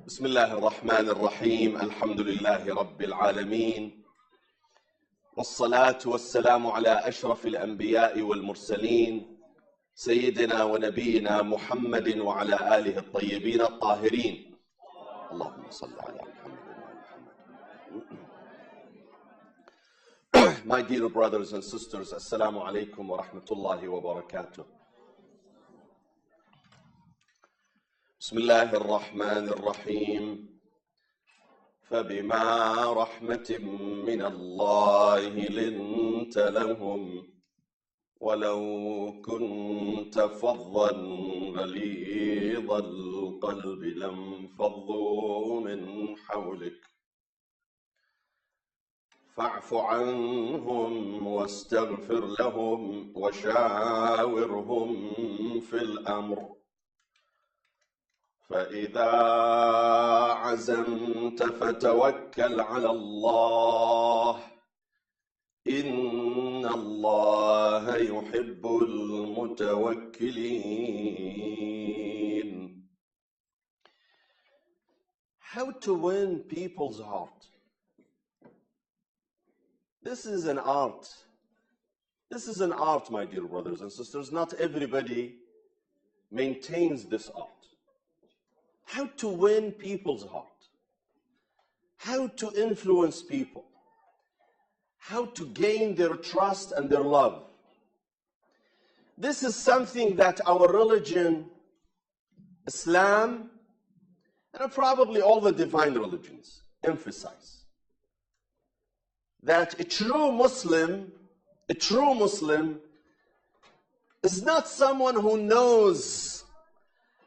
بسم الله الرحمن الرحيم. الحمد لله رب العالمين، والصلاة والسلام على أشرف الأنبياء والمرسلين سيدنا ونبينا محمد وعلى آله الطيبين الطاهرين. اللهم صل على محمد. My dear brothers and sisters, Assalamu alaikum wa rahmatullahi wa barakatuh. بسم الله الرحمن الرحيم. فبما رحمة من الله لنت لهم ولو كنت فظا غليظ القلب لانفضوا من حولك فاعف عنهم واستغفر لهم وشاورهم في الأمر فإذا عزمت فتوكل على الله إن الله يحب المتوكلين. How to win people's heart. This is an art. This is an art, my dear brothers and sisters. Not everybody maintains this art. How to win people's heart, how to influence people, how to gain their trust and their love. This is something that our religion, Islam, and probably all the divine religions emphasize. That a true Muslim is not someone who knows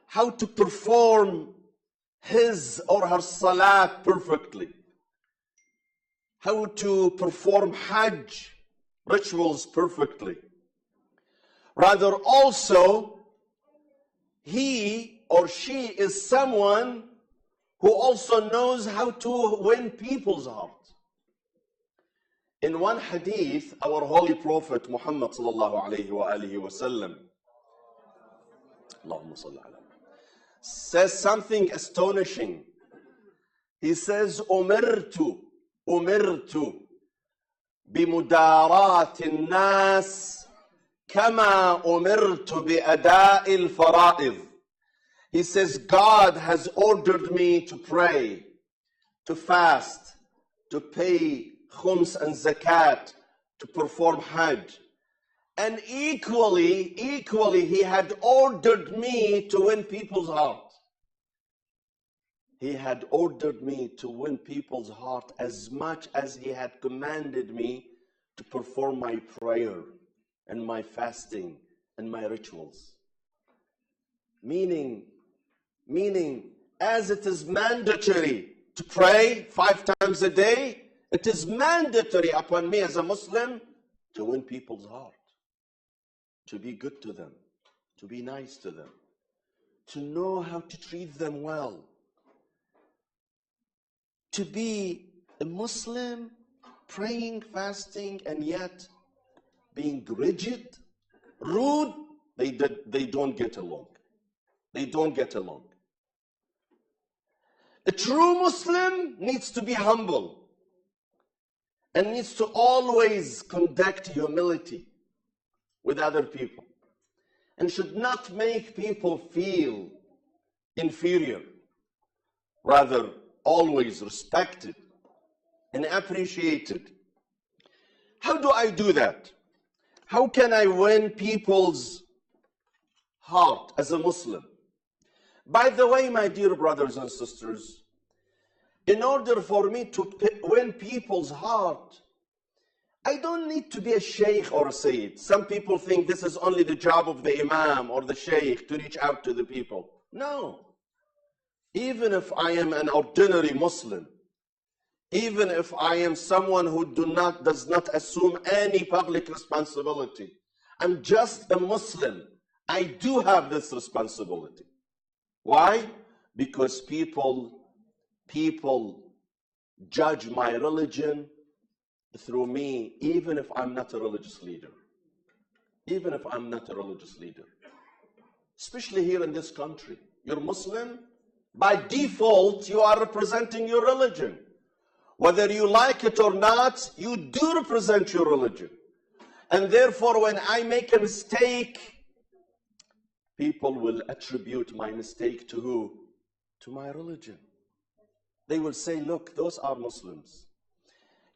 how to perform his or her salat perfectly, how to perform Hajj rituals perfectly. Rather, also, he or she is someone who also knows how to win people's heart. In one hadith, our holy Prophet Muhammad sallallahu alayhi wa alihi wa sallam, Allahumma salli ala, says something astonishing. He says, أمرت بمداراة الناس كما أمرت بأداء الفرائض. He says, God has ordered me to pray, to fast, to pay khums and zakat, to perform hajj. And equally, he had ordered me to win people's heart. He had ordered me to win people's heart as much as he had commanded me to perform my prayer and my fasting and my rituals. Meaning, as it is mandatory to pray 5 times a day, it is mandatory upon me as a Muslim to win people's heart. To be good to them, to be nice to them, to know how to treat them well. To be a Muslim, praying, fasting, and yet being rigid, rude, they don't get along. They don't get along. A true Muslim needs to be humble and needs to always conduct humility with other people, and should not make people feel inferior, rather always respected and appreciated. How do I do that? How can I win people's heart as a Muslim? By the way, my dear brothers and sisters, in order for me to win people's heart, I don't need to be a sheikh or a sayyid. Some people think this is only the job of the imam or the sheikh to reach out to the people. No. Even if I am an ordinary Muslim, even if I am someone who does not assume any public responsibility, I'm just a Muslim, I do have this responsibility. Why? Because people judge my religion through me, even if I'm not a religious leader. Even if I'm not a religious leader. Especially here in this country. You're Muslim, By default, you are representing your religion. Whether you like it or not, you do represent your religion. And therefore, when I make a mistake, people will attribute my mistake to who? To my religion. They will say, look, those are Muslims.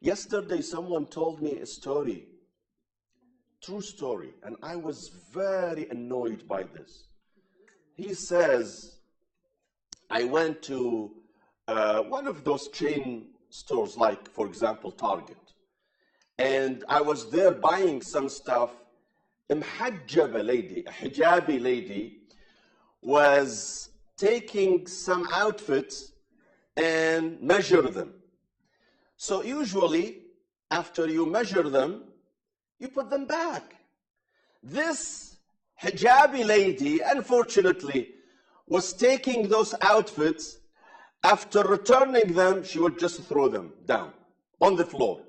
Yesterday, someone told me a story, true story, and I was very annoyed by this. He says, I went to one of those chain stores, like, for example, Target. And I was there buying some stuff. A hijabi lady, was taking some outfits and measure them. So usually, after you measure them, you put them back. This hijabi lady, unfortunately, was taking those outfits. After returning them, she would just throw them down on the floor.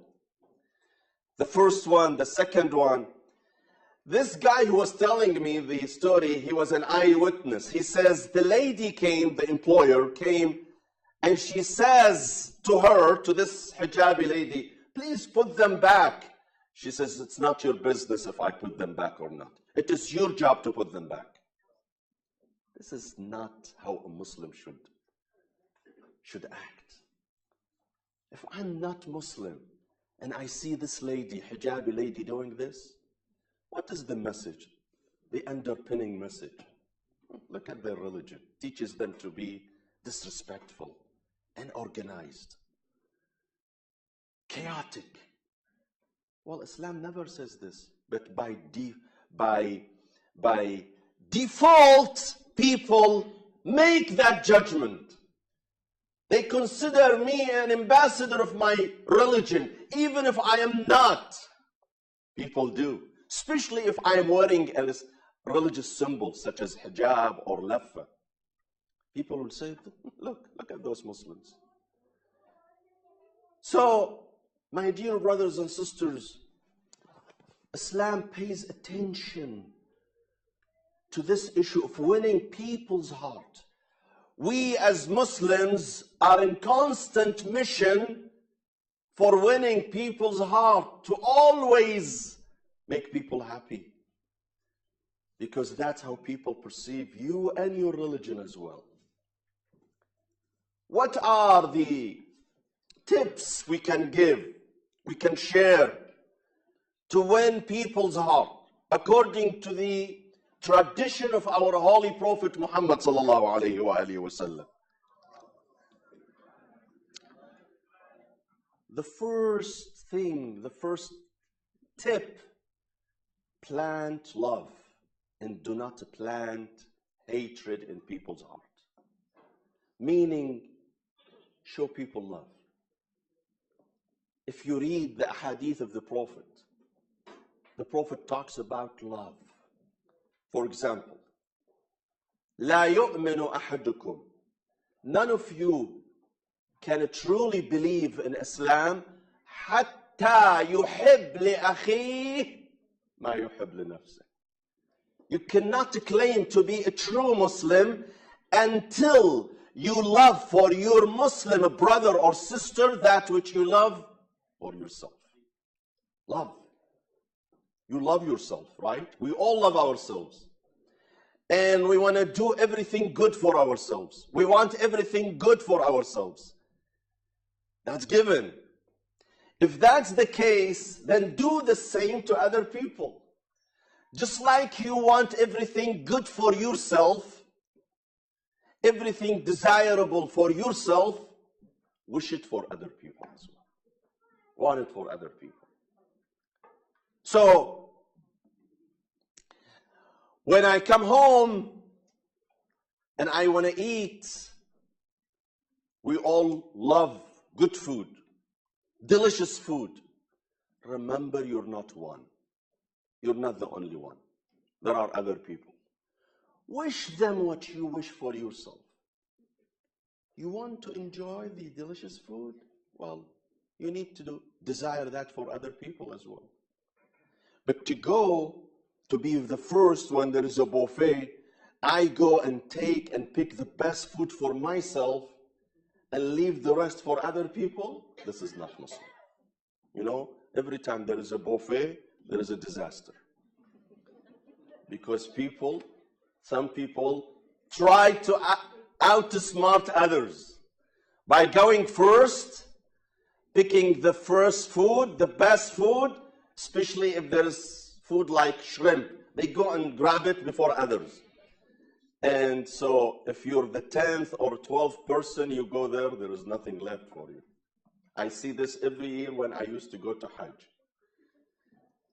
The first one, the second one. This guy who was telling me the story, he was an eyewitness. He says the lady came, the employer came, and she says to her, to this hijabi lady, please put them back. She says, it's not your business if I put them back or not. It is your job to put them back. This is not how a Muslim should act. If I'm not Muslim and I see this lady, hijabi lady, doing this, what is the message? The underpinning message. Look at their religion. Teaches them to be disrespectful and organized, chaotic. Well, Islam never says this, but by default, people make that judgment. They consider me an ambassador of my religion, even if I am not. People do, especially if I am wearing a religious symbol such as hijab or laffa. People will say, look at those Muslims. So, my dear brothers and sisters, Islam pays attention to this issue of winning people's heart. We as Muslims are in constant mission for winning people's heart, to always make people happy. Because that's how people perceive you and your religion as well. What are the tips we can give, we can share to win people's heart according to the tradition of our holy Prophet Muhammad sallallahu alayhi wa alihi wa sallam? The first thing, the first tip, plant love and do not plant hatred in people's heart. Meaning, show people love. If you read the hadith of the Prophet talks about love. For example, لا يؤمن أحدكم. None of you can truly believe in Islam حتى يحب لأخيه ما يحب لنفسه. You cannot claim to be a true Muslim until you love for your Muslim brother or sister that which you love for yourself. Love. You love yourself, right? We all love ourselves. And we want to do everything good for ourselves. We want everything good for ourselves. That's given. If that's the case, then do the same to other people. Just like you want everything good for yourself, everything desirable for yourself, wish it for other people as well. Want it for other people. So, when I come home and I want to eat, we all love good food, delicious food. Remember, you're not one. You're not the only one. There are other people. Wish them what you wish for yourself. You want to enjoy the delicious food? Well, you need to desire that for other people as well. But to go to be the first when there is a buffet I go and take and pick the best food for myself and leave the rest for other people, this is not Muslim. You know, every time there is a buffet, there is a disaster. Because some people try to outsmart others by going first, picking the first food, the best food, especially if there is food like shrimp. They go and grab it before others. And so if you're the 10th or 12th person, you go there, there is nothing left for you. I see this every year when I used to go to Hajj.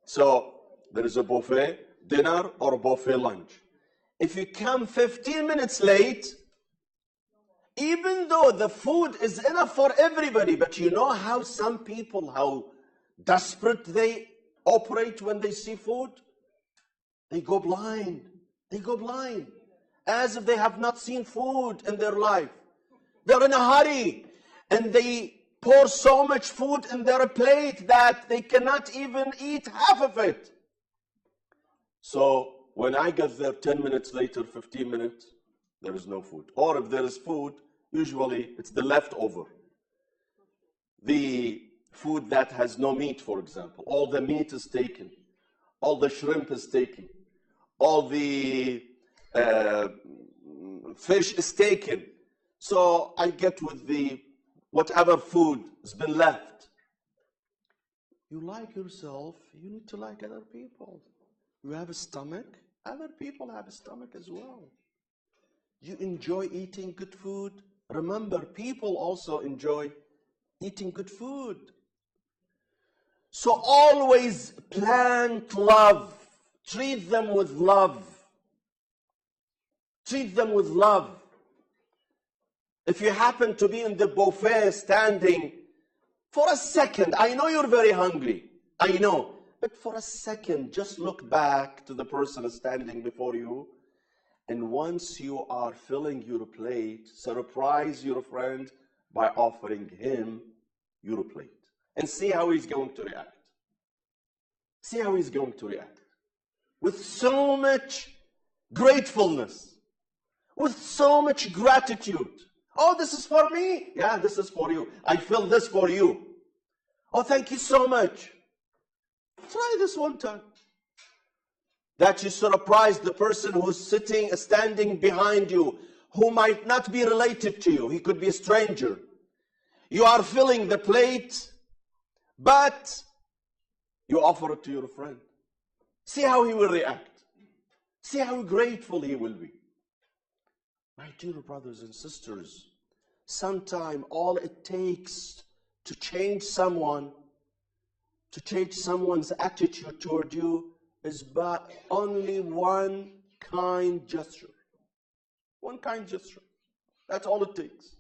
So there is a buffet dinner or a buffet lunch. If you come 15 minutes late, even though the food is enough for everybody, but you know how some people, how desperate they operate when they see food? They go blind. They go blind. As if they have not seen food in their life. They're in a hurry. And they pour so much food in their plate that they cannot even eat half of it. So when I get there 10 minutes later, 15 minutes, there is no food. Or if there is food, usually it's the leftover. The food that has no meat, for example. All the meat is taken. All the shrimp is taken. All the fish is taken. So I get with the whatever food has been left. You like yourself, you need to like other people. You have a stomach, other people have a stomach as well. You enjoy eating good food. Remember, people also enjoy eating good food. So always plant love. Treat them with love. Treat them with love. If you happen to be in the buffet standing for a second, I know you're very hungry. I know. But for a second, just look back to the person standing before you. And once you are filling your plate, surprise your friend by offering him your plate. And see how he's going to react. See how he's going to react. With so much gratefulness. With so much gratitude. Oh, this is for me? Yeah, this is for you. I fill this for you. Oh, thank you so much. Try this one time. That you surprise the person who's standing behind you, who might not be related to you. He could be a stranger. You are filling the plate, but you offer it to your friend. See how he will react. See how grateful he will be. My dear brothers and sisters, sometimes all it takes to change someone, to change someone's attitude toward you, is by only one kind gesture. One kind gesture. That's all it takes.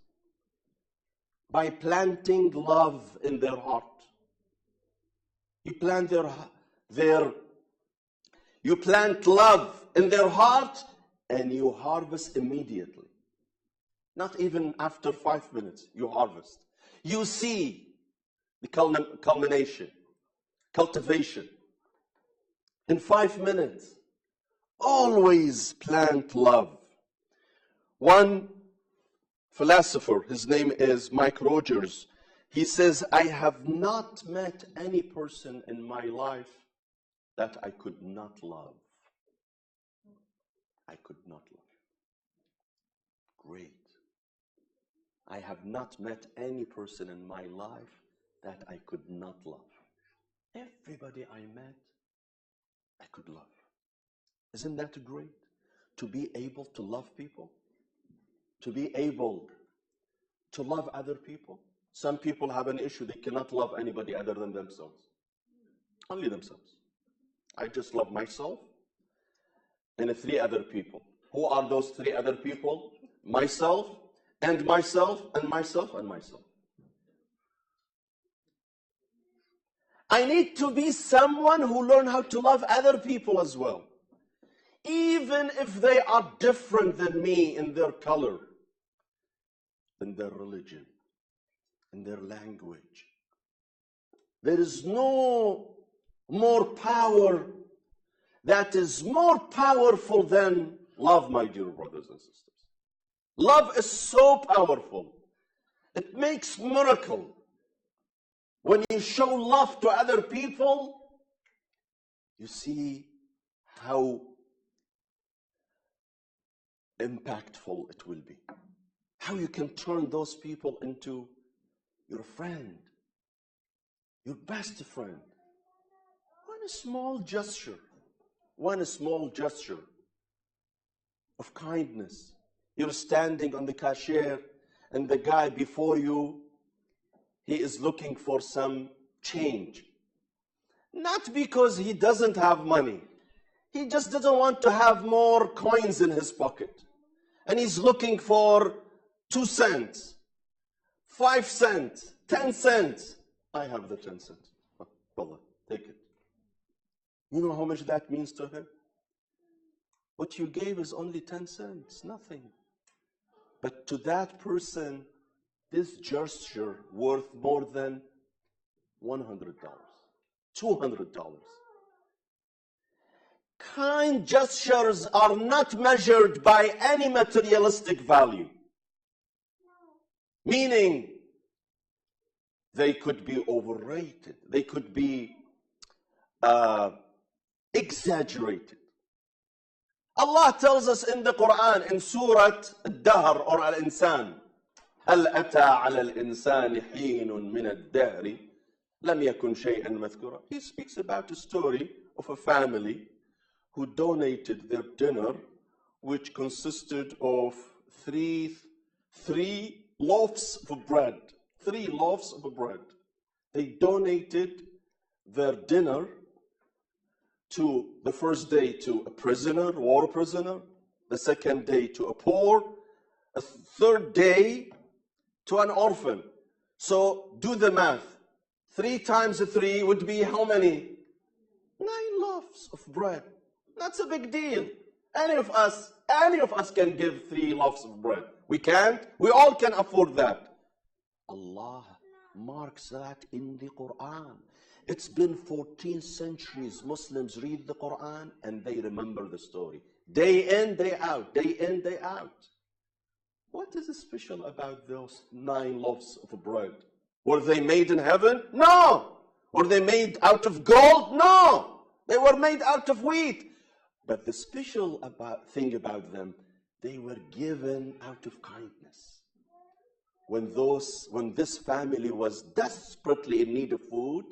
By planting love in their heart. You plant you plant love in their heart, and you harvest immediately. Not even after 5 minutes, you harvest. You see the culmination, cultivation. In 5 minutes, always plant love. One philosopher, his name is Mike Rogers, he says, I have not met any person in my life that I could not love. I could not love. Great. I have not met any person in my life that I could not love. Everybody I met, I could love. Isn't that great? To be able to love people? To be able to love other people? Some people have an issue. They cannot love anybody other than themselves. Only themselves. I just love myself and 3 other people. Who are those 3 other people? Myself, and myself, and myself, and myself. I need to be someone who learns how to love other people as well. Even if they are different than me in their color, in their religion, in their language. There is no more power that is more powerful than Love, my dear brothers and sisters. Love is so powerful. It makes miracle. When you show love to other people, you see how impactful it will be. How you can turn those people into your friend, your best friend. One small gesture of kindness. You're standing on the cashier and the guy before you, he is looking for some change. Not because he doesn't have money. He just doesn't want to have more coins in his pocket. And he's looking for 2 cents, 5 cents, 10 cents. I have the 10 cents. Wallah, take it. You know how much that means to him? What you gave is only 10 cents, nothing. But to that person, this gesture worth more than $100, $200. Kind gestures are not measured by any materialistic value. Meaning, they could be overrated. They could be exaggerated. Allah tells us in the Quran, in Surah Al-Dahr or Al-Insan, هل أتى على الإنسان حين من الدهر لم يكن شيئا مذكورا. He speaks about a story of a family who donated their dinner, which consisted of three loaves of bread. 3 loaves of bread. They donated their dinner to the first day to a prisoner, war prisoner, the second day to a poor, a third day to an orphan. So do the math. 3 times 3 would be how many? 9 loaves of bread. That's a big deal. Any of us can give 3 loaves of bread. We can't. We all can afford that. Allah marks that in the Quran. It's been 14 centuries. Muslims read the Quran and they remember the story. Day in, day out. Day in, day out. What is special about those 9 loaves of bread? Were they made in heaven? No. Were they made out of gold? No. They were made out of wheat. But the special thing about them, they were given out of kindness. When this family was desperately in need of food,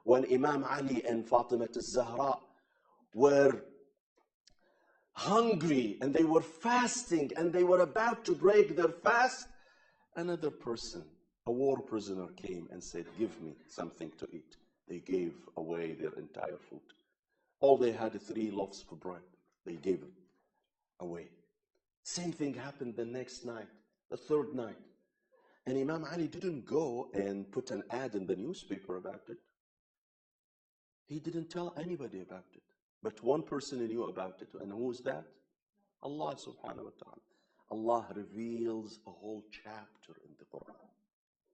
when Imam Ali and Fatima al-Zahra were hungry and they were fasting and they were about to break their fast, another person, a war prisoner, came and said, give me something to eat. They gave away their entire food. All they had 3 loaves of bread. They gave it away. Same thing happened the next night, the third night. And Imam Ali didn't go and put an ad in the newspaper about it. He didn't tell anybody about it. But one person knew about it. And who was that? Allah subhanahu wa ta'ala. Allah reveals a whole chapter in the Quran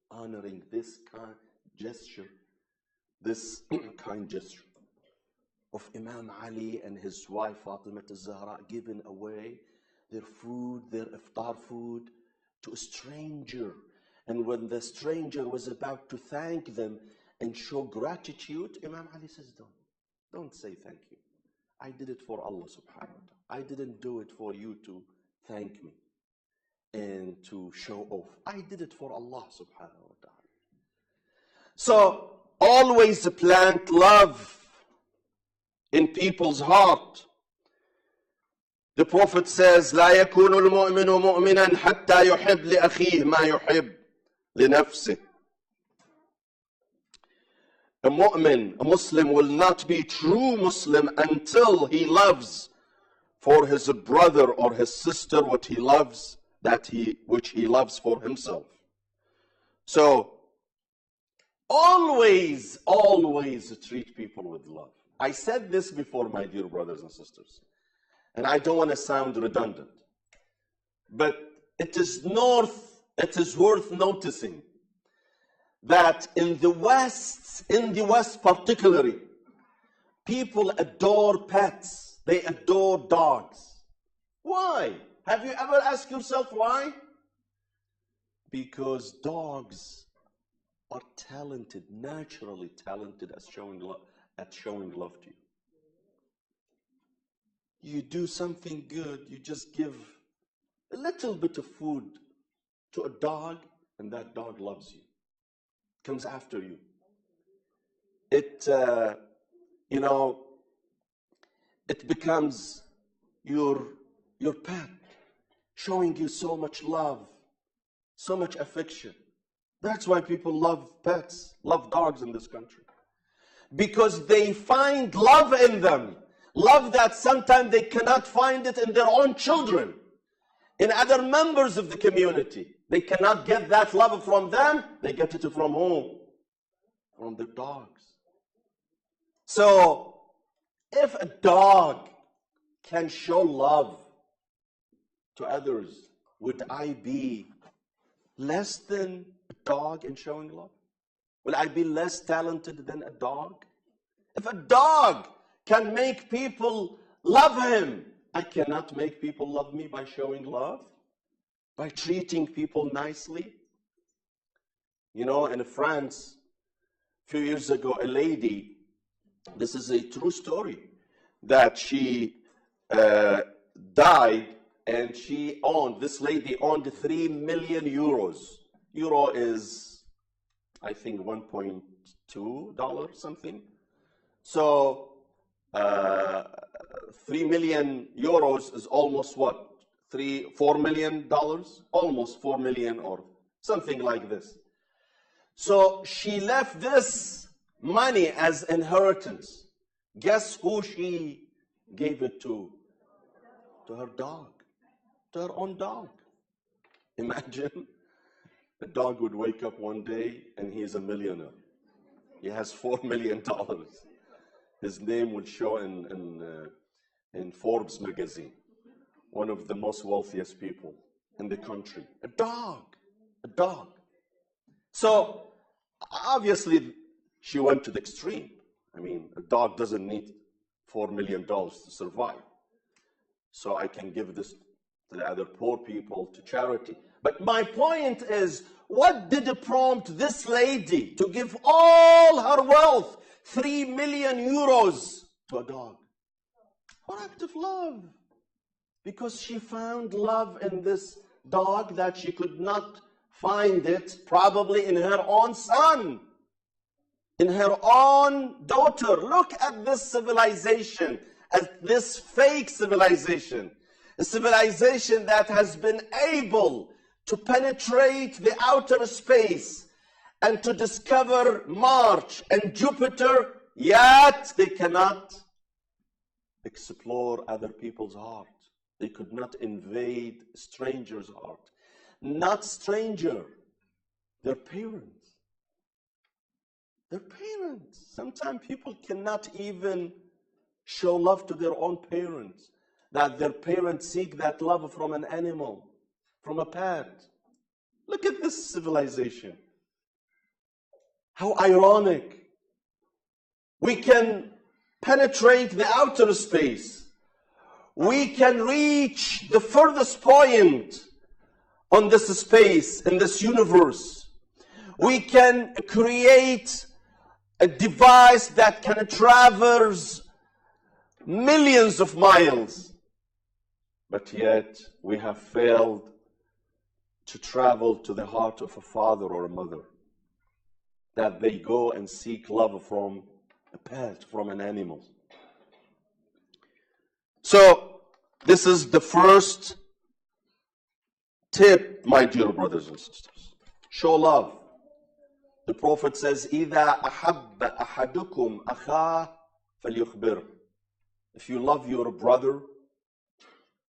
honoring this kind gesture, this kind gesture of Imam Ali and his wife Fatima al-Zahra giving away their food, their iftar food, to a stranger. And when the stranger was about to thank them and show gratitude, Imam Ali says, don't say thank you. I did it for Allah subhanahu wa ta'ala. I didn't do it for you to thank me and to show off. I did it for Allah subhanahu wa ta'ala. So always plant love in people's heart. The Prophet says, لا يكون المؤمن مؤمنا حتى يحب لأخيه ما يحب لنفسه. A mu'min, a Muslim, will not be true Muslim until he loves for his brother or his sister what he loves, which he loves for himself. So, always treat people with love. I said this before, my dear brothers and sisters, and I don't want to sound redundant, but it is worth noticing that in the West particularly, people adore pets. They adore dogs. Why? Have you ever asked yourself why? Because dogs are talented, naturally talented at showing love to you. You do something good, you just give a little bit of food to a dog, and that dog loves you, comes after you. It, it becomes your pet, showing you so much love, so much affection. That's why people love pets, love dogs in this country. Because they find love in them. Love that sometimes they cannot find it in their own children, in other members of the community. They cannot get that love from them. They get it from whom? From their dogs. So, if a dog can show love to others, would I be less than a dog in showing love? Will I be less talented than a dog? If a dog can make people love him, I cannot make people love me by showing love, by treating people nicely. In France, a few years ago, a lady, this is a true story, that she died, and this lady owned 3 million euros. Euro is, I think, $1.2 something. So 3 million euros is almost what? $4 million? Almost 4 million or something like this. So she left this money as inheritance. Guess who she gave it to? To her dog. To her own dog. Imagine the dog would wake up one day and he's a millionaire. He has $4 million. His name would show in Forbes magazine. One of the most wealthiest people in the country. A dog. A dog. So, obviously, she went to the extreme. I mean, a dog doesn't need $4 million to survive. So I can give this to the other poor people, to charity. But my point is, what did prompt this lady to give all her wealth, 3 million euros, to a dog? What act of love? Because she found love in this dog that she could not find it probably in her own son, in her own daughter. Look at this civilization, at this fake civilization, a civilization that has been able to penetrate the outer space and to discover Mars and Jupiter, yet they cannot explore other people's heart. They could not invade strangers' heart. Not stranger, their parents. Their parents. Sometimes people cannot even show love to their own parents. That their parents seek that love from an animal, from a pet. Look at this civilization. How ironic. We can penetrate the outer space. We can reach the furthest point on this space, in this universe. We can create a device that can traverse millions of miles. But yet, we have failed to travel to the heart of a father or a mother. That they go and seek love from a pet, from an animal. So, this is the first tip, my dear brothers and sisters. Show love. The Prophet says, إِذَا أَحَبَّ أَحَدُكُمْ أَخَاهُ فَلْيُخْبِرْهُ. If you love your brother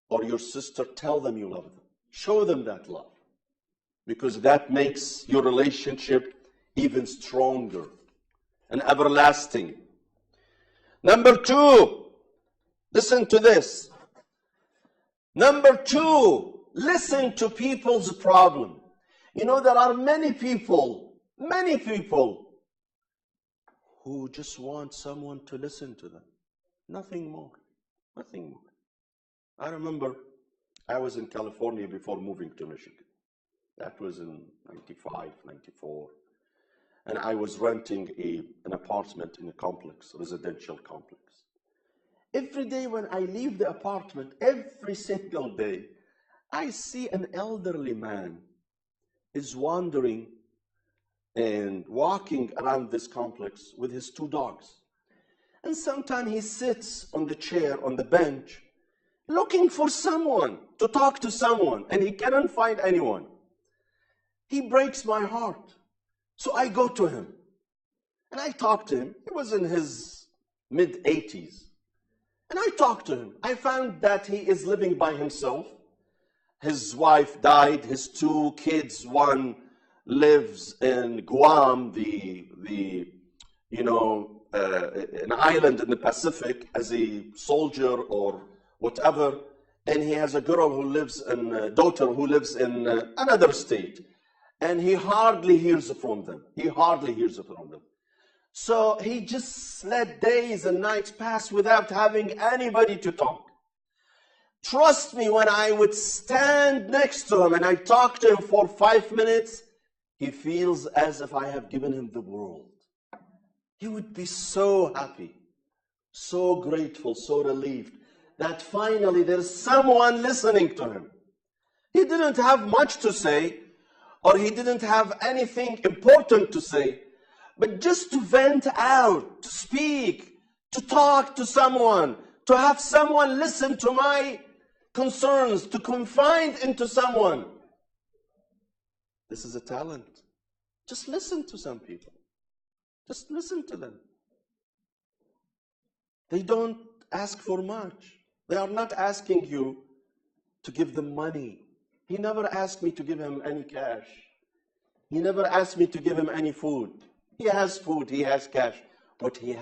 or your sister, tell them you love them. Show them that love. Because that makes your relationship even stronger and everlasting. Number 2, listen to this. Number 2, listen to people's problem. You know, there are many people who just want someone to listen to them. Nothing more. Nothing more. I remember I was in California before moving to Michigan. That was in 95, 94. And I was renting an apartment in a complex, a residential complex. Every day when I leave the apartment, every single day, I see an elderly man is wandering and walking around this complex with his two dogs. And sometimes he sits on the chair, on the bench, looking for someone, to talk to someone, and he cannot find anyone. He breaks my heart. So I go to him, and I talk to him. He was in his mid-80s. And I talked to him. I found that he is living by himself. His wife died, his two kids, one lives in Guam, an island in the Pacific as a soldier or whatever. And he has a girl who lives in, a daughter who lives in another state. And he hardly hears from them. So he just let days and nights pass without having anybody to talk. Trust me, when I would stand next to him and I talk to him for 5 minutes, he feels as if I have given him the world. He would be so happy, so grateful, so relieved that finally there's someone listening to him. He didn't have much to say, or he didn't have anything important to say, but just to vent out, to speak, to talk to someone, to have someone listen to my concerns, to confide into someone. This is a talent. Just listen to some people. Just listen to them. They don't ask for much. They are not asking you to give them money. He never asked me to give him any cash. He never asked me to give him any food. He has food, he has cash. What he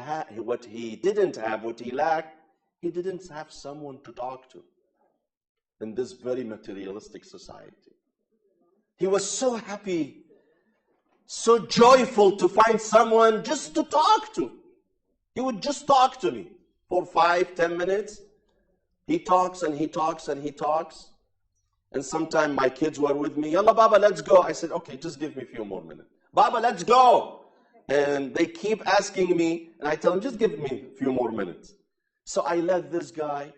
didn't have, what he lacked, he didn't have someone to talk to in this very materialistic society. He was so happy, so joyful to find someone just to talk to. He would just talk to me for 5-10 minutes. He talks and he talks and he talks. And sometimes my kids were with me. Yalla, Baba, let's go. I said, okay, just give me a few more minutes. Baba, let's go. And they keep asking me, and I tell them, just give me a few more minutes. So I let this guy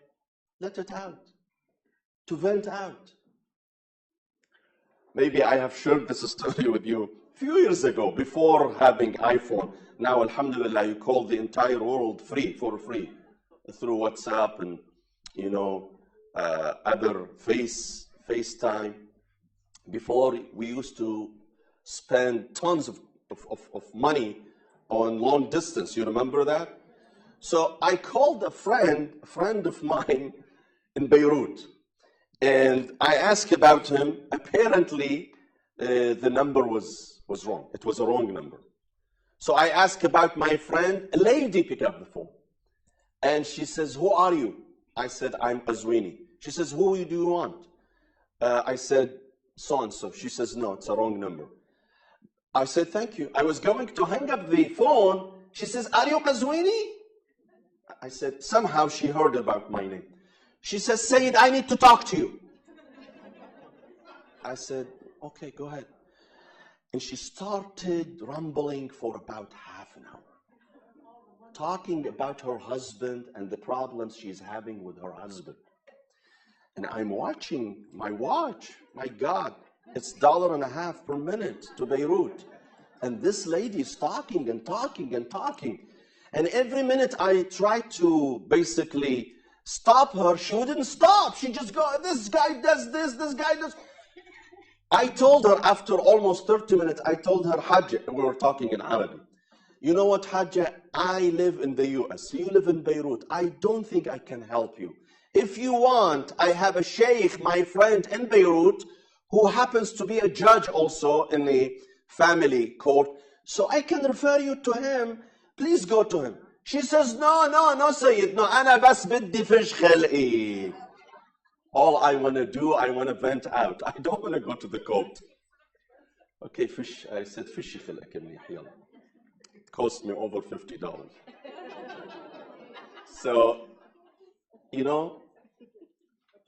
let it out, to vent out. Maybe I have shared this story with you a few years ago, before having iPhone. Now, alhamdulillah, you call the entire world for free, through WhatsApp and, other FaceTime. Before, we used to spend tons of money on long distance. You remember that? So I called a friend of mine in Beirut, and I asked about him. Apparently, the number was wrong. It was a wrong number. So I asked about my friend. A lady picked up the phone, and she says, "Who are you?" I said, "I'm Qazwini." She says, "Who do you want?" I said, "So-and-so." She says, "No, it's a wrong number." I said, "Thank you." I was going to hang up the phone. She says, "Are you Qazwini?" I said, somehow she heard about my name. She says, "Sayyid, I need to talk to you." I said, "Okay, go ahead." And she started rambling for about half an hour, talking about her husband and the problems she's having with her husband. And I'm watching my watch. My God, it's $1.50 per minute to Beirut. And this lady is talking and talking and talking. And every minute I tried to basically stop her. She wouldn't stop. She just go, this guy does this guy does. I told her after almost 30 minutes, I told her, "Hajj," and we were talking in Arabic. "You know what, Hajj, I live in the US. You live in Beirut. I don't think I can help you. If you want, I have a sheikh, my friend in Beirut, who happens to be a judge also in the family court. So I can refer you to him. Please go to him." She says, no, Sayyid. No, أنا بس بدي فش خلقي. All I want to do, I want to vent out. I don't want to go to the court. Okay, fish. I said, "Fishy خلقك منيح يلا." It cost me over $50. So,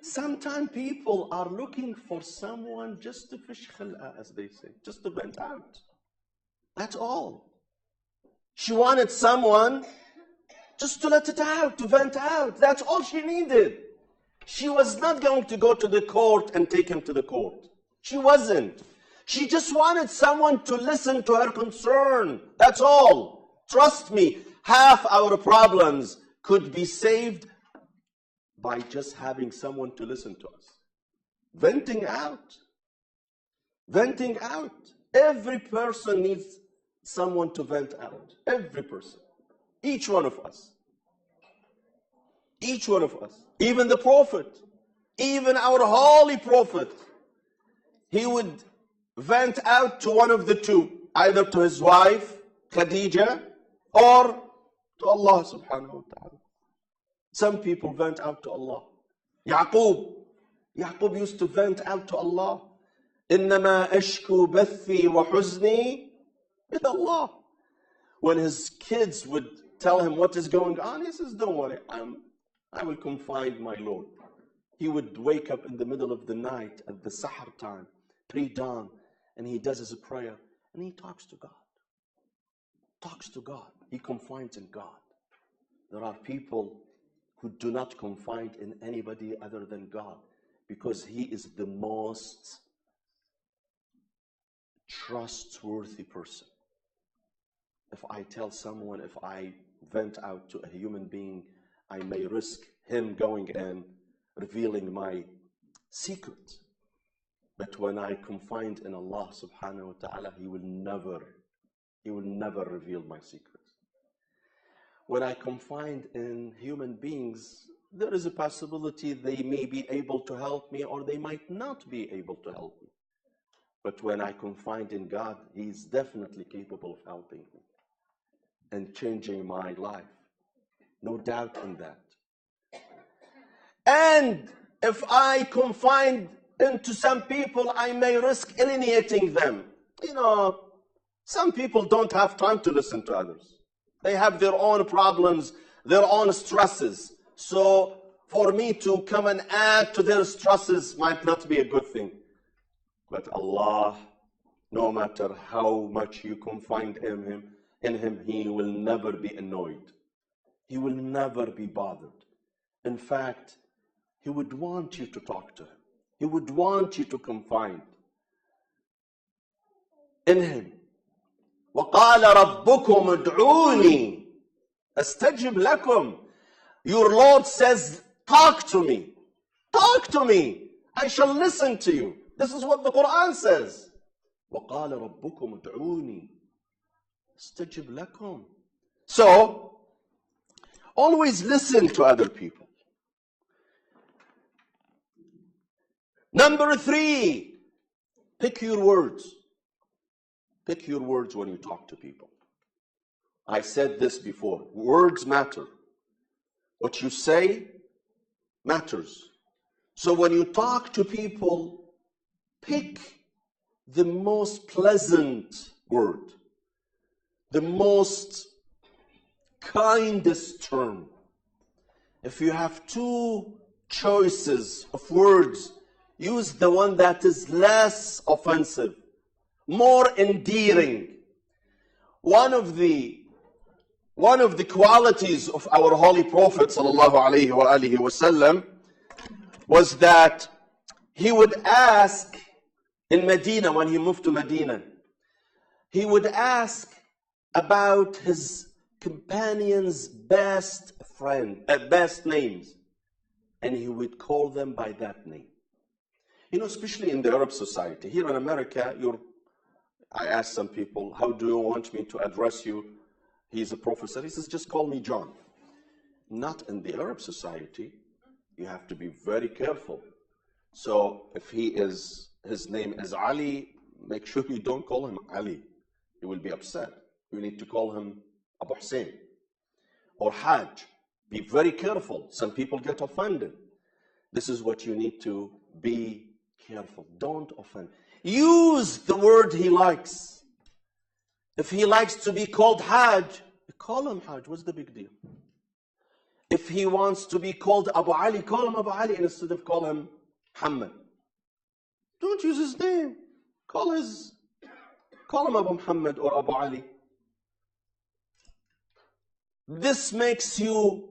Sometimes people are looking for someone just to fish khil'a, as they say, just to vent out. That's all. She wanted someone just to let it out, to vent out. That's all she needed. She was not going to go to the court and take him to the court. She wasn't. She just wanted someone to listen to her concern. That's all. Trust me, half our problems could be saved by just having someone to listen to us. Venting out. Venting out. Every person needs someone to vent out. Every person. Each one of us. Each one of us. Even the Prophet. Even our holy Prophet. He would vent out to one of the two. Either to his wife, Khadija, or to Allah subhanahu wa ta'ala. Some people vent out to Allah. Yaqub used to vent out to Allah. إِنَّمَا أَشْكُو بَثِّي وَحُزْنِي إِلَى Allah. When his kids would tell him what is going on, he says, don't worry, I will confide my Lord. He would wake up in the middle of the night at the Sahar time, pre-dawn, and he does his prayer, and he talks to God. Talks to God. He confides in God. There are people who do not confide in anybody other than God, because He is the most trustworthy person. If I tell someone, if I vent out to a human being, I may risk him going and revealing my secret. But when I confide in Allah subhanahu wa ta'ala, He will never reveal my secret. When I confide in human beings, there is a possibility they may be able to help me or they might not be able to help me. But when I confide in God, He is definitely capable of helping me and changing my life. No doubt in that. And if I confide into some people, I may risk alienating them. Some people don't have time to listen to others. They have their own problems, their own stresses. So for me to come and add to their stresses might not be a good thing. But Allah, no matter how much you confide in Him, He will never be annoyed. He will never be bothered. In fact, He would want you to talk to Him. He would want you to confide in Him. وَقَالَ رَبُّكُمْ ادْعُونِي أَسْتَجِبْ لَكُمْ. Your Lord says, talk to me. Talk to me. I shall listen to you. This is what the Quran says. وَقَالَ رَبُّكُمْ ادْعُونِي أَسْتَجِبْ لَكُمْ. So, always listen to other people. Number 3, pick your words. Pick your words when you talk to people. I said this before. Words matter. What you say matters. So when you talk to people, pick the most pleasant word, the most kindest term. If you have 2 choices of words, use the one that is less offensive, more endearing. One of the qualities of our Holy Prophet ﷺ was that he would ask in Medina, when he moved to Medina, he would ask about his companions' best names, and he would call them by that name. Especially in the Arab society. Here in America, I asked some people, how do you want me to address you? He's a professor. He says, just call me John. Not in the Arab society. You have to be very careful. So if his name is Ali, make sure you don't call him Ali. He will be upset. You need to call him Abu Hussein or Hajj. Be very careful. Some people get offended. This is what you need to be careful. Don't offend. Use the word he likes. If he likes to be called Hajj, call him Hajj. What's the big deal? If he wants to be called Abu Ali, call him Abu Ali instead of call him Muhammad. Don't use his name. Call him Abu Muhammad or Abu Ali. This makes him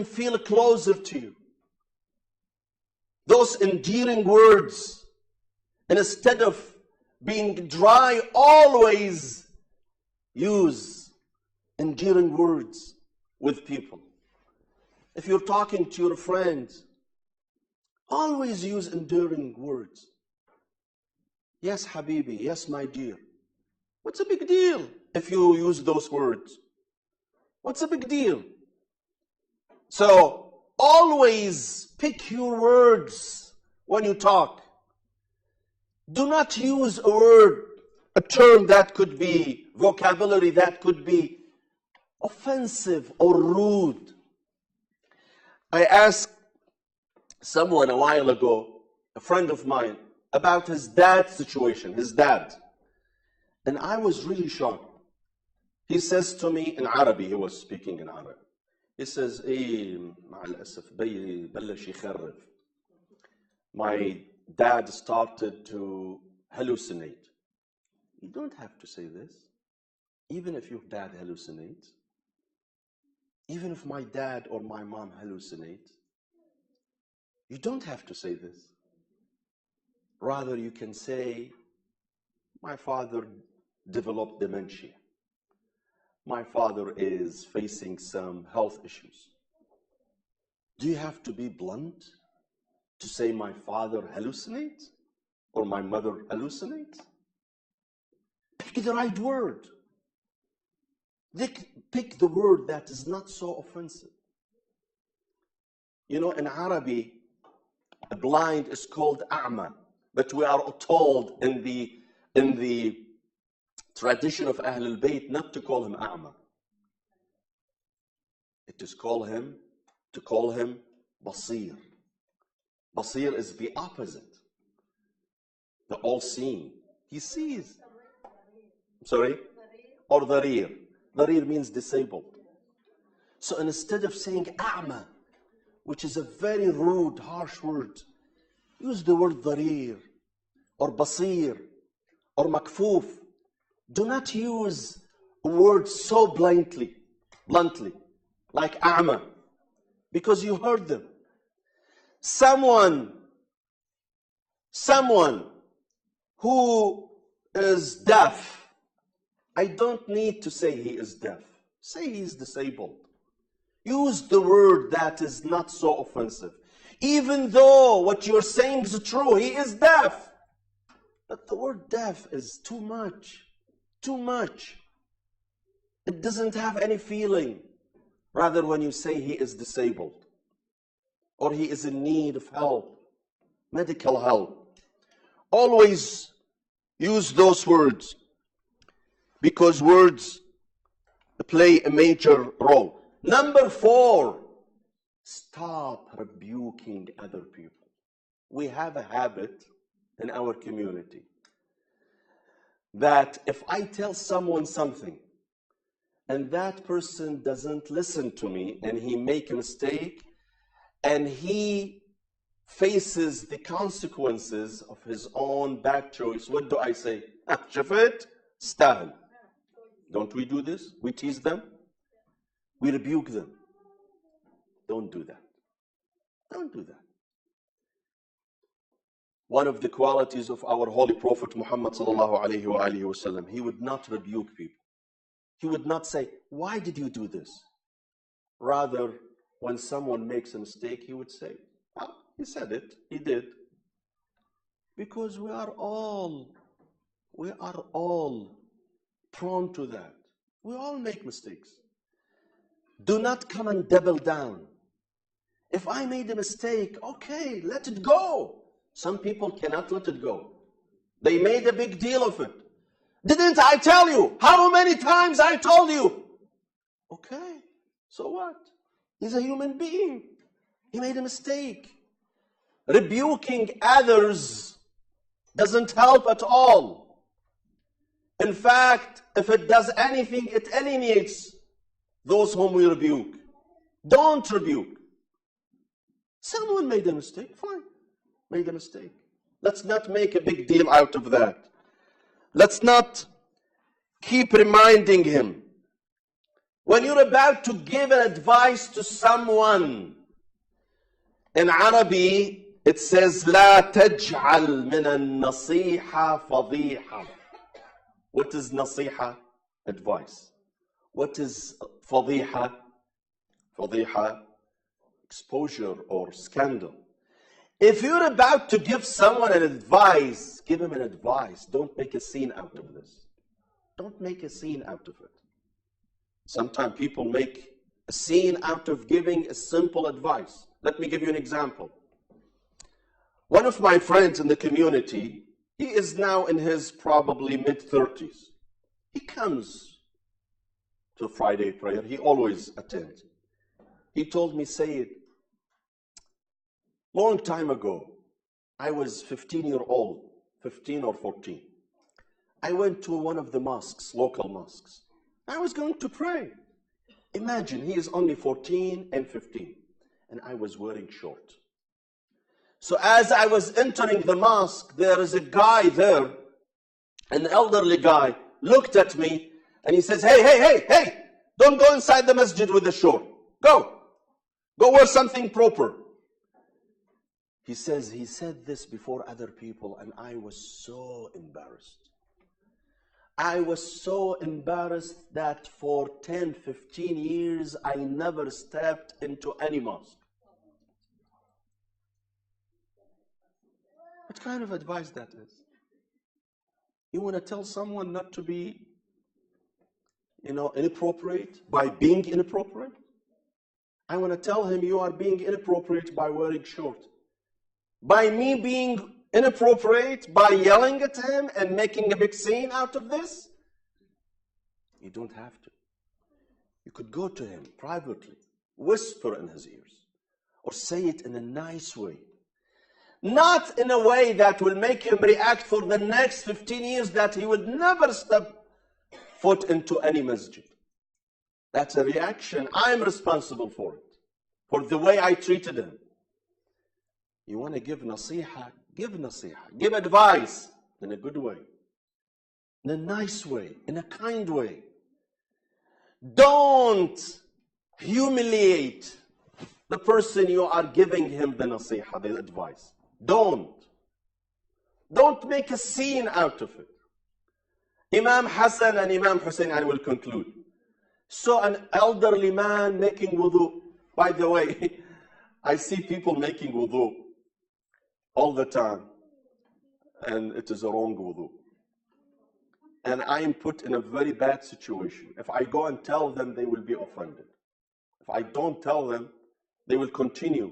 feel closer to you. Those endearing words, and instead of being dry, always use endearing words with people. If you're talking to your friends, always use endearing words. Yes, Habibi, yes, my dear. What's a big deal if you use those words? What's a big deal? So, always pick your words when you talk. Do not use a term that could be vocabulary that could be offensive or rude. I asked someone a while ago, a friend of mine, about his dad's situation, his dad. And I was really shocked. He says to me in Arabic, he was speaking in Arabic. He says, مع الأسف بلش يخرف. My dad started to hallucinate. You don't have to say this. Even if your dad hallucinates, even if my dad or my mom hallucinate, you don't have to say this. Rather, you can say, my father developed dementia. My father is facing some health issues. Do you have to be blunt to say my father hallucinates or my mother hallucinates? Pick the right word. Pick the word that is not so offensive. You know, in Arabic, a blind is called a'ma, but we are told in the tradition of Ahl al-Bayt not to call him a'ma. It is to call him basir. Basir is the opposite, the all-seeing. He sees. Sorry? Or dharir. Dharir means disabled. So instead of saying a'ma, which is a very rude, harsh word, use the word dharir, or basir, or makfuf. Do not use words so bluntly, like a'ma, because you heard them. Someone who is deaf, I don't need to say he is deaf. Say he is disabled. Use the word that is not so offensive. Even though what you're saying is true, he is deaf. But the word deaf is too much. Too much. It doesn't have any feeling. Rather, when you say he is disabled, or he is in need of help, medical help, always use those words, because words play a major role. Number 4, stop rebuking other people. We have a habit in our community that if I tell someone something and that person doesn't listen to me and he make a mistake and he faces the consequences of his own bad choice, what do I say? شفت? استاهل. Don't we do this? We tease them. We rebuke them. Don't do that. Don't do that. One of the qualities of our Holy Prophet Muhammad sallallahu alayhi wa alihi wasallam, he would not rebuke people. He would not say, why did you do this? Rather, when someone makes a mistake, he would say, he said it, he did. Because we are all prone to that. We all make mistakes. Do not come and double down. If I made a mistake, okay, let it go. Some people cannot let it go. They made a big deal of it. Didn't I tell you? How many times I told you? Okay, so what? He's a human being. He made a mistake. Rebuking others doesn't help at all. In fact, if it does anything, it alienates those whom we rebuke. Don't rebuke. Someone made a mistake, fine, made a mistake. Let's not make a big deal out of that. Let's not keep reminding him. When you're about to give an advice to someone, in Arabic it says, لا تجعل من النصيحة فضيحة. What is nasiha? Advice. What is fadiha? Fadiha, exposure or scandal. If you're about to give someone an advice, give him an advice. Don't make a scene out of this. Don't make a scene out of it. Sometimes people make a scene out of giving a simple advice. Let me give you an example. One of my friends in the community, he is now in his probably mid-30s. He comes to Friday prayer. He always attends. He told me, Sayyid, long time ago, I was 15 or 14. I went to one of the mosques, local mosques. I was going to pray. Imagine, he is only 14 and 15, and I was wearing short. So as I was entering the mosque, there is a guy there, an elderly guy, looked at me, and he says, hey, don't go inside the masjid with the short. Go wear something proper. He says, he said this before other people, and I was so embarrassed. I was so embarrassed that for 10, 15 years, I never stepped into any mosque. What kind of advice that is? You want to tell someone not to be, inappropriate by being inappropriate? I want to tell him you are being inappropriate by wearing short. By me being inappropriate, by yelling at him and making a big scene out of this? You don't have to. You could go to him privately, whisper in his ears, or say it in a nice way. Not in a way that will make him react for the next 15 years that he would never step foot into any masjid. That's a reaction. I'm responsible for it, for the way I treated him. You want to give nasiha? Give nasiha. Give advice in a good way, in a nice way, in a kind way. Don't humiliate the person you are giving him the nasiha, the advice. Don't make a scene out of it. Imam Hassan and Imam Hussein, I will conclude. So an elderly man making wudu. By the way, I see people making wudu all the time, and it is a wrong wudu. And I am put in a very bad situation. If I go and tell them, they will be offended. If I don't tell them, they will continue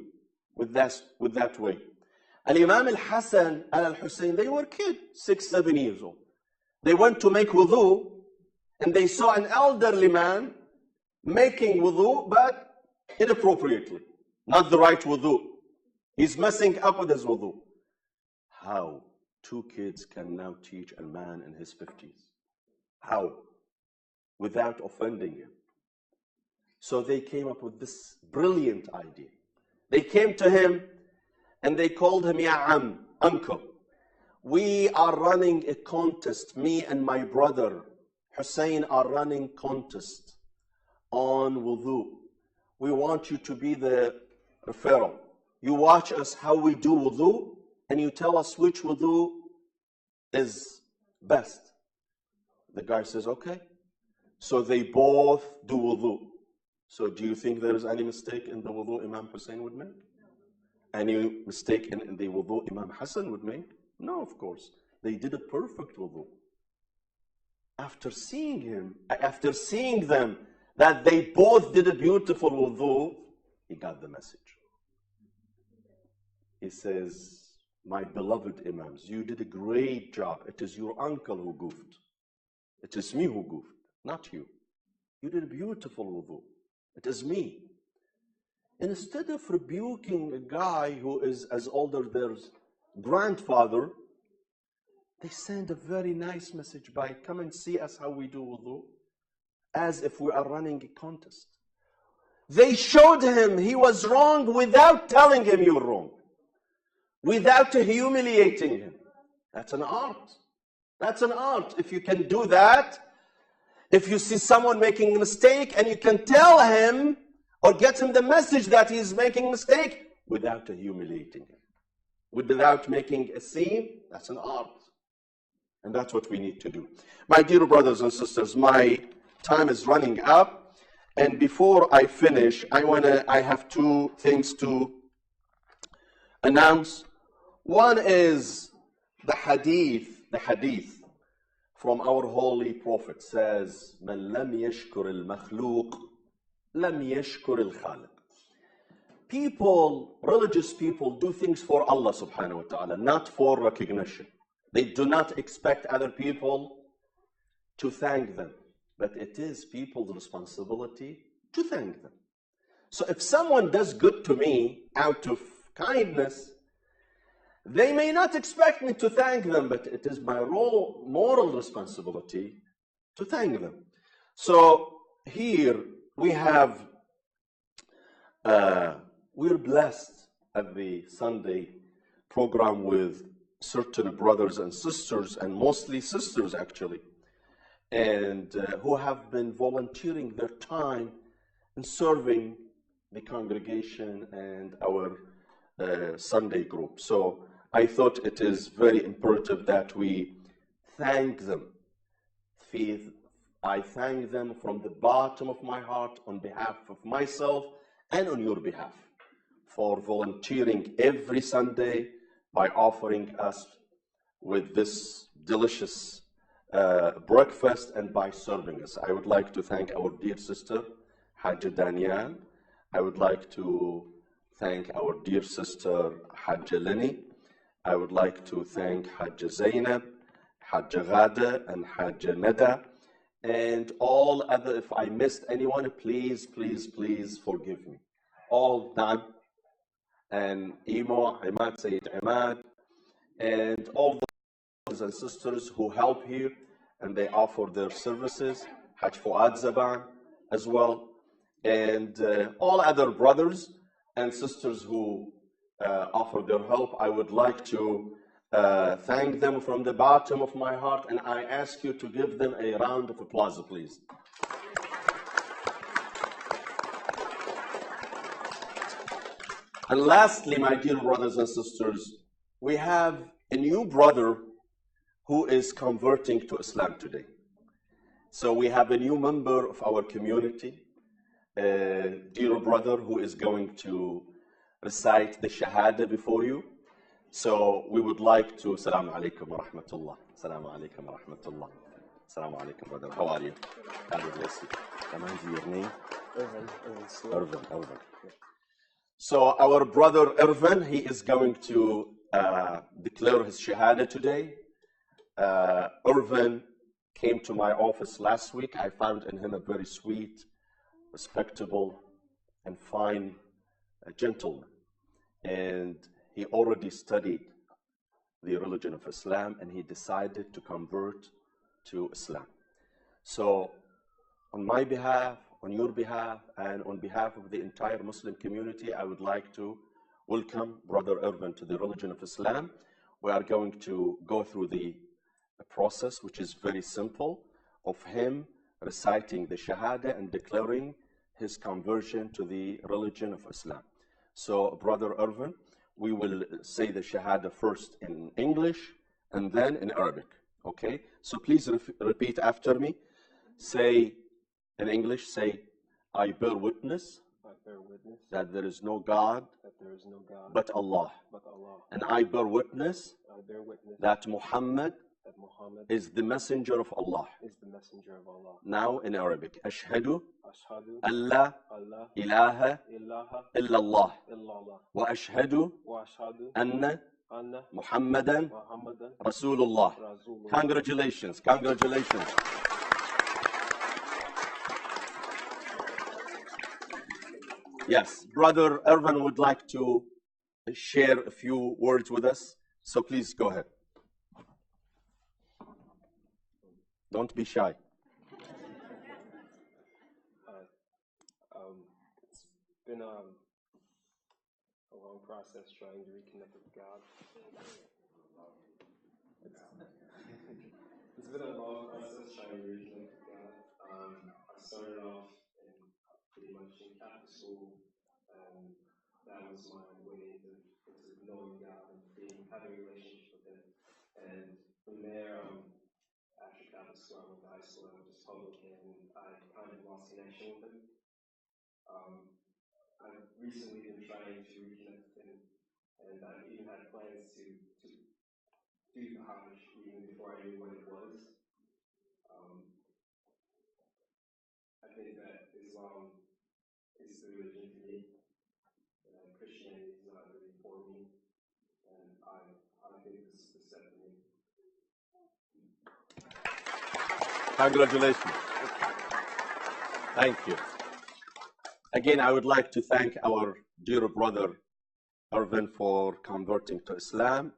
with that way. Al-Imam al-Hassan and al-Hussein, they were kids, 6, 7 years old. They went to make wudu, and they saw an elderly man making wudu, but inappropriately. Not the right wudu. He's messing up with his wudu. How 2 kids can now teach a man in his 50s? How? Without offending him. So they came up with this brilliant idea. They came to him and they called him Ya uncle. We are running a contest. Me and my brother Hussein are running contest on wudu. We want you to be the referral. You watch us how we do wudu, and you tell us which wudu is best. The guy says, okay. So they both do wudu. So do you think there is any mistake in the wudu Imam Hussein would make? Any mistake in the wudu Imam Hassan would make? No, of course. They did a perfect wudu. After seeing them, that they both did a beautiful wudu, he got the message. He says, my beloved Imams, you did a great job. It is your uncle who goofed. It is me who goofed, not you. You did a beautiful wudu. It is me. Instead of rebuking a guy who is as old as their grandfather, they send a very nice message by, come and see us how we do wudu. as if we are running a contest. They showed him he was wrong without telling him you're wrong, without humiliating him. That's an art. That's an art. If you can do that, if you see someone making a mistake and you can tell him or get him the message that he's making a mistake without humiliating him, without making a scene, that's an art. And that's what we need to do. My dear brothers and sisters, my time is running up. And before I finish, I have two things to announce. One is the hadith from our holy prophet says, "Man lam yashkur al-makhluq, lam yashkur al-khaliq." People, religious people, do things for Allah subhanahu wa ta'ala, not for recognition. They do not expect other people to thank them. But it is people's responsibility to thank them. So if someone does good to me out of kindness, they may not expect me to thank them, but it is my moral responsibility to thank them. So here we have, we're blessed at the Sunday program with certain brothers and sisters, and mostly sisters actually, and who have been volunteering their time in serving the congregation and our Sunday group. So I thought it is very imperative that we thank them. I thank them from the bottom of my heart on behalf of myself and on your behalf for volunteering every Sunday by offering us with this delicious breakfast and by serving us. I would like to thank our dear sister, Hajj Daniel. I would like to thank our dear sister, Hajj Leni. I would like to thank Hajj Zainab, Hajj Ghada, and Hajj Nada, and all other, if I missed anyone, please, please, please forgive me. All done. And Imam, Sayyid Imad, and all the brothers and sisters who help here and they offer their services, Hajj Fuad Zaban as well, and all other brothers and sisters who offer their help. I would like to thank them from the bottom of my heart, and I ask you to give them a round of applause, please. And lastly, my dear brothers and sisters, we have a new brother who is converting to Islam today. So we have a new member of our community, a dear brother who is going to recite the Shahada before you. So we would like to, Assalamu alaikum wa rahmatullah. Assalamu alaikum wa rahmatullah. Assalamu alaikum, brother. How are you? God bless you. Can I see your name? Irvin. So our brother Irvin, he is going to declare his Shahada today. Irvin came to my office last week. I found in him a very sweet, respectable, and fine gentleman. And he already studied the religion of Islam, and he decided to convert to Islam. So on my behalf, on your behalf, and on behalf of the entire Muslim community, I would like to welcome Brother Irvin to the religion of Islam. We are going to go through the process, which is very simple, of him reciting the Shahada and declaring his conversion to the religion of Islam. So, Brother Irvin, we will say the Shahada first in English and then in Arabic, okay? So please repeat after me. Say, in English, say, I bear witness, that there is no God, but Allah. And I bear witness, that Muhammad is the messenger of Allah. Now in Arabic, Ashhadu an la ilaha illallah wa ashhadu anna Muhammadan Rasulullah. Congratulations. Yes, Brother Irvin would like to share a few words with us, so please go ahead. Don't be shy. been a long process trying to reconnect with God. It's been a long process trying to reconnect with God. I started off pretty much in Catholic school, and that was my way into knowing God and having a relationship with Him. And from there, after Catholic school, I went to high school, I went to public, and I kind of lost connection with Him. I've recently been trying to reconnect with Him, and I've even had plans to do the Hajj even before I knew what it was. I think that Islam is the religion for me, and Christianity is not really for me, and I think this is the step for me. Congratulations. Thank you. Again, I would like to thank our dear brother Irvin for converting to Islam.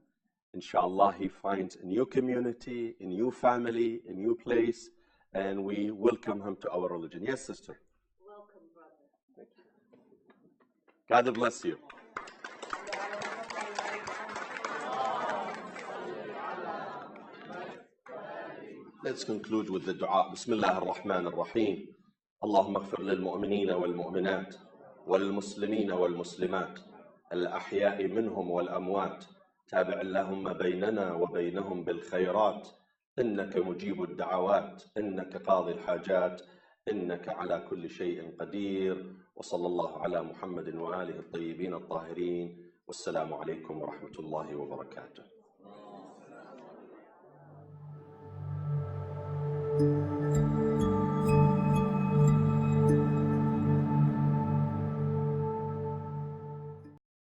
Inshallah, he finds a new community, a new family, a new place, and we welcome him to our religion. Yes, sister. Welcome, brother. Thank you. God bless you. Let's conclude with the dua. Bismillah ar-Rahman ar-Rahim. اللهم اغفر للمؤمنين والمؤمنات والمسلمين والمسلمات الأحياء منهم والأموات تابع اللهم بيننا وبينهم بالخيرات إنك مجيب الدعوات إنك قاضي الحاجات إنك على كل شيء قدير وصلى الله على محمد وآله الطيبين الطاهرين والسلام عليكم ورحمة الله وبركاته.